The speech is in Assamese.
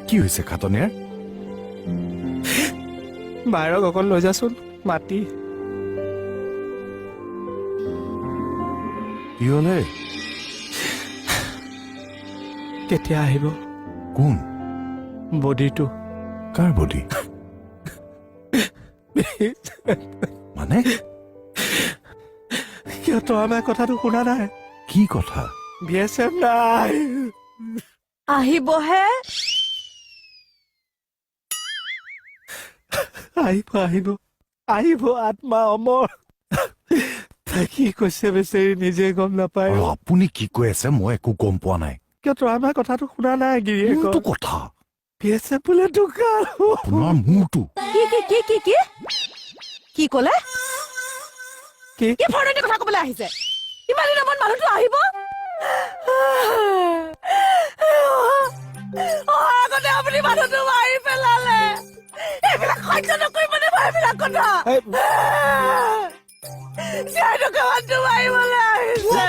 কি হৈছে খাটনিয়াৰ? বাহিৰক অকণ লৈ যাচোন, মাতি। কি হলে? কেতিয়া আহিব? কোন? বডিটো। কাৰ বডি? মানে কিয় তই আমাৰ কথাটো শুনা নাই? কি কথা? BSF নাই। আহিবহে। আহিব আত্মা অমৰ। তাই কি কৈছে বেচেৰি নিজে গম নাপায়। আৰু আপুনি কি কৈ আছে মই একো গম পোৱা নাই। কিয় তই আমাৰ কথাটো শুনা নাই? কোনটো কথা? BSF বোলে ঢুকাল। আপোনাৰ মূৰটো। কি ক'লে? কি কি ফৰ্ণিৰ কথা ক'বলৈ আহিছে? ইমান দিনৰ মূৰত মানুহটো আহিব? আগতে আপুনি মানুহটো মাৰি পেলালে। এইবিলাক সহ্য নকৰিবনে মই এইবিলাক কথা? মানুহটো মাৰিবলৈ আহিছে।